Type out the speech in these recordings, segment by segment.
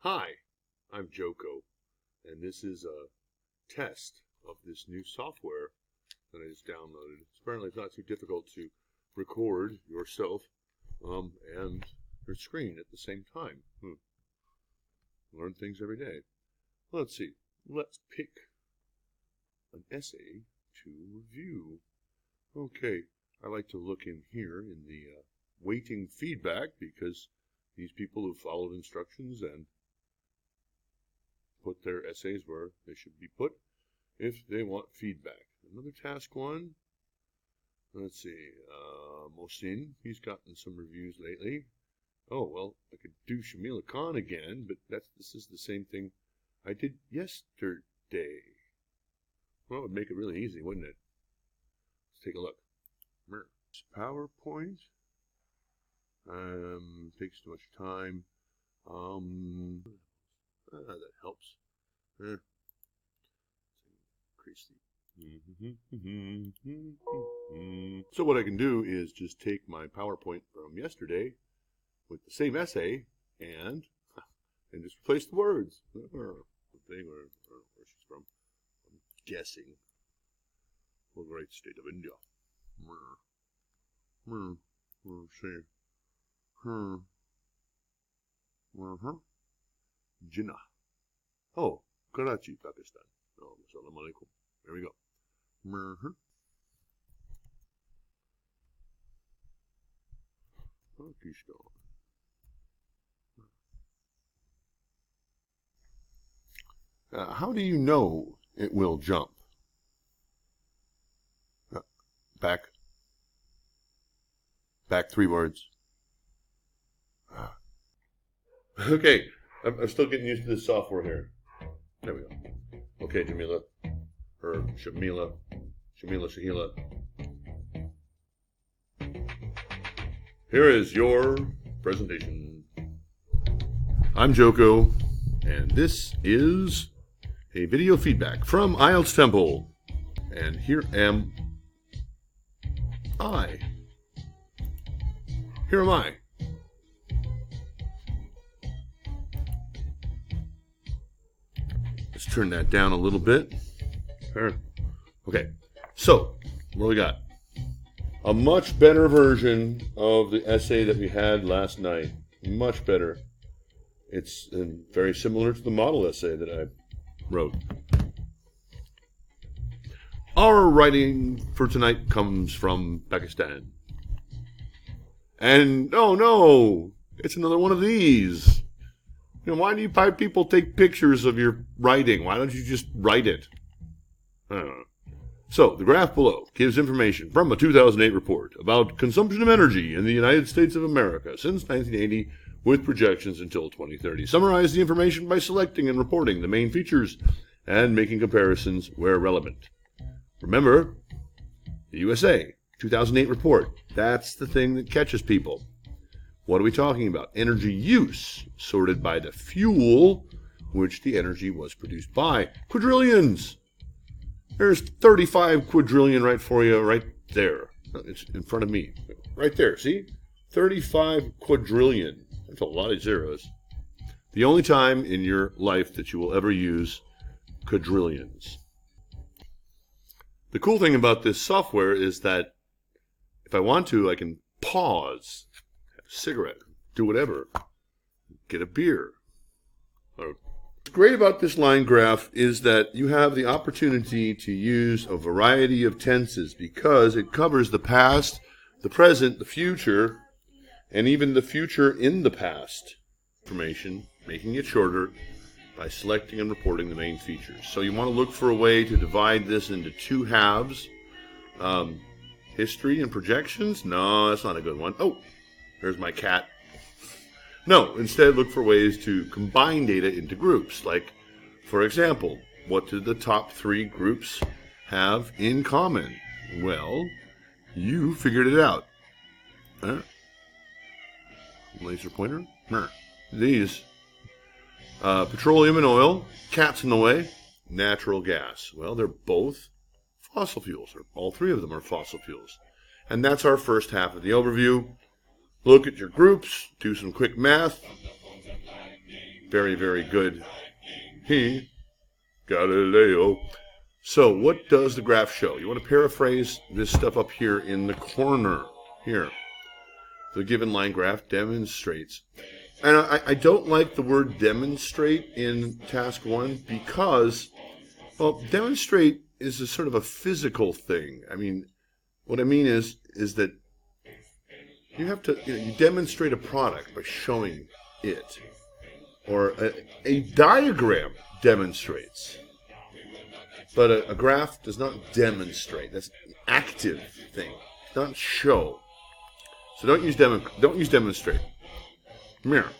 Hi, I'm Joko, and this is a test of this new software that I just downloaded. Apparently it's not too difficult to record yourself and your screen at the same time. Learn things every day. Let's see. Let's pick an essay to review. Okay, I like to look in here in the waiting feedback because these people who followed instructions and put their essays where they should be put if they want feedback. Another task one. Let's see. Mohsin, he's gotten some reviews lately. Oh, well, I could do Shamila Khan again, but this is the same thing I did yesterday. Well, it would make it really easy, wouldn't it? Let's take a look. PowerPoint. Takes too much time. That helps. Increase the... So what I can do is just take my PowerPoint from yesterday with the same essay and just replace the words. The thing where she's from. I'm guessing. The great state of India. See. Jinnah. Oh, Karachi, Pakistan. Oh, assalamu alaikum. There we go. Pakistan. How do you know it will jump? Back 3 words. Okay, I'm still getting used to this software here. There we go. Okay, Jamila. Or Shamila. Shahila. Here is your presentation. I'm Joko, and this is a video feedback from IELTS Temple. And here am I. Here am I. Let's turn that down a little bit. Okay, so what do we got? A much better version of the essay that we had last night. Much better. It's very similar to the model essay that I wrote. Our writing for tonight comes from Pakistan. And, oh no, it's another one of these. You know, why do you people take pictures of your writing? Why don't you just write it? I don't know. So, the graph below gives information from a 2008 report about consumption of energy in the United States of America since 1980 with projections until 2030. Summarize the information by selecting and reporting the main features and making comparisons where relevant. Remember, the USA 2008 report. That's the thing that catches people. What are we talking about? Energy use, sorted by the fuel which the energy was produced by. Quadrillions. There's 35 quadrillion right for you, right there. It's in front of me. Right there, see? 35 quadrillion. That's a lot of zeros. The only time in your life that you will ever use quadrillions. The cool thing about this software is that if I want to, I can pause, have a cigarette, do whatever, get a beer. What's great about this line graph is that you have the opportunity to use a variety of tenses because it covers the past, the present, the future, and even the future in the past. Information, making it shorter by selecting and reporting the main features. So you want to look for a way to divide this into 2 halves. History and projections? No, that's not a good one. Oh, there's my cat. No, instead look for ways to combine data into groups. Like, for example, what do the top 3 groups have in common? Well, you figured it out. Laser pointer? These. Petroleum and oil, cats in the way, natural gas. Well, they're both fossil fuels, or all 3 of them are fossil fuels. And that's our first half of the overview. Look at your groups, do some quick math. Very, very good. Galileo. So, what does the graph show? You want to paraphrase this stuff up here in the corner. Here. The given line graph demonstrates. And I don't like the word demonstrate in task 1 because, well, demonstrate is a sort of a physical thing. I mean, what I mean is that you have to, you demonstrate a product by showing it. Or a diagram demonstrates. But a graph does not demonstrate. That's an active thing, not show. So don't use demonstrate. Mirror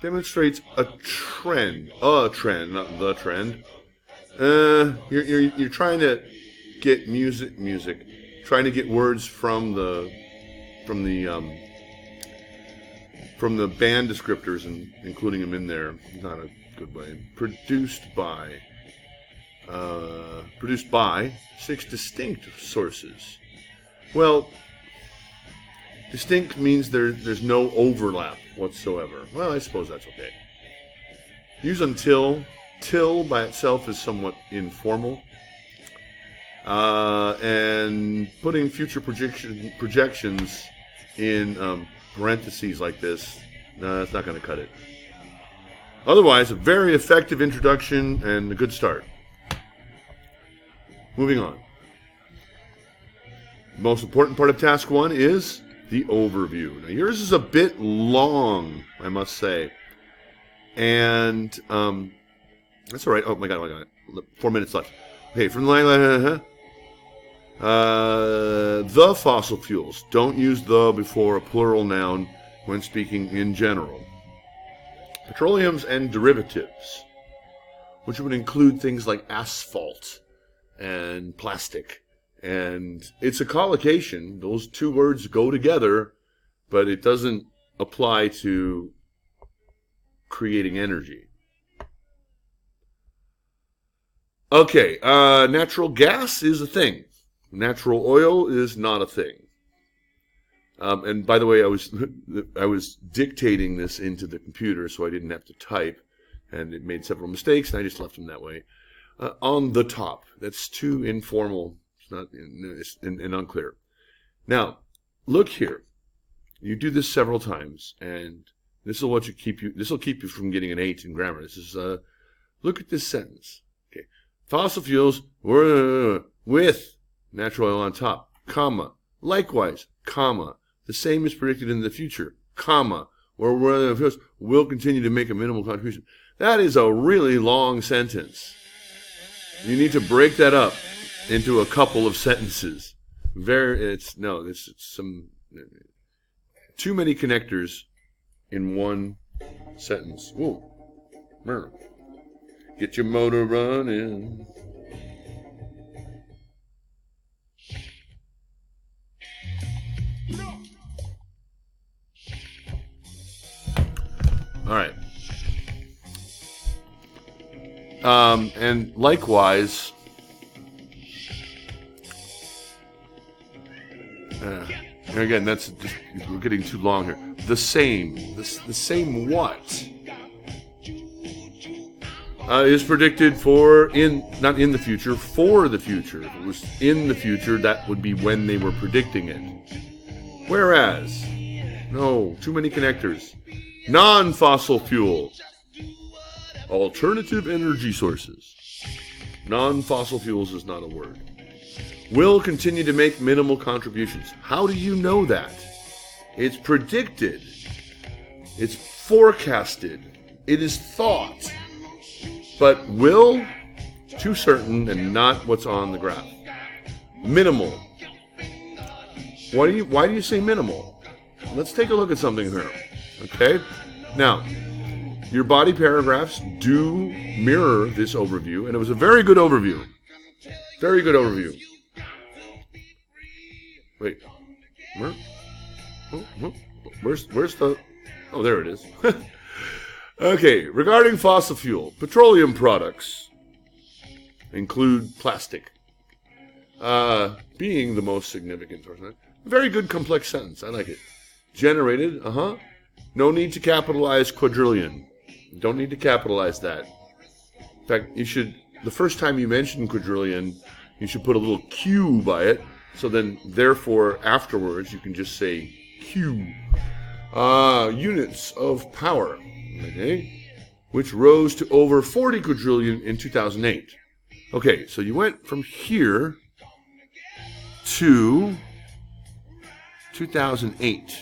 demonstrates a trend, not the trend. You're trying to get music, trying to get words from the band descriptors and including them in there. Not a good way. Produced by 6 distinct sources. Well, distinct means there's no overlap whatsoever. Well, I suppose that's okay. Use until. Till by itself is somewhat informal. And putting future projections in parentheses like this, no, that's not going to cut it. Otherwise, a very effective introduction and a good start. Moving on. The most important part of task 1 is the overview. Now, yours is a bit long, I must say. And that's all right. Oh, my God. 4 minutes left. Okay, from the line, the fossil fuels. Don't use the before a plural noun when speaking in general. Petroleums and derivatives, which would include things like asphalt and plastic. And it's a collocation. Those two words go together, but it doesn't apply to creating energy. Okay, natural gas is a thing. Natural oil is not a thing. And by the way, I was dictating this into the computer so I didn't have to type, and it made several mistakes, and I just left them that way. On the top, that's too informal. It's not and unclear. Now, look here. You do this several times, and this will keep you from getting an 8 in grammar. This is look at this sentence. Okay, fossil fuels were with natural oil on top, comma. Likewise, comma. The same is predicted in the future, comma. Where will continue to make a minimal contribution. That is a really long sentence. You need to break that up into a couple of sentences. It's some too many connectors in one sentence. Whoa. Get your motor running. All right. And likewise, again, that's just, we're getting too long here. The same what is predicted for not in the future, for the future. If it was in the future, that would be when they were predicting it. Whereas, no, too many connectors. Non-fossil fuel. Alternative energy sources. Non-fossil fuels is not a word. Will continue to make minimal contributions. How do you know that? It's predicted. It's forecasted. It is thought. But will, too certain and not what's on the graph. Minimal. Why do you say minimal? Let's take a look at something here. Okay? Now, your body paragraphs do mirror this overview, and it was a very good overview. Very good overview. Wait. Where's the... Oh, there it is. Okay, regarding fossil fuel, petroleum products include plastic. Being the most significant. Very good complex sentence. I like it. Generated, no need to capitalize quadrillion. Don't need to capitalize that. In fact, you should, the first time you mention quadrillion, you should put a little Q by it. So then, therefore, afterwards, you can just say Q. Units of power, okay, which rose to over 40 quadrillion in 2008. Okay, so you went from here to 2008.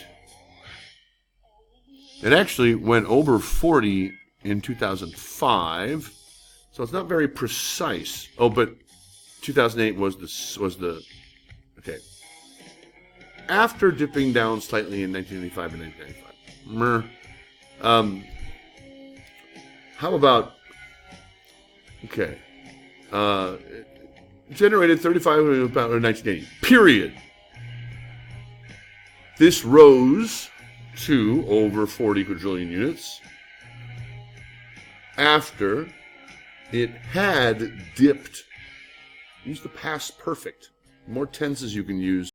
It actually went over 40 in 2005, so it's not very precise. Oh, but 2008 was the okay. After dipping down slightly in 1985 and 1995. How about, okay, generated 35 million pounds in 1980, period. This rose to over 40 quadrillion units after it had dipped. Use the past perfect. The more tenses you can use,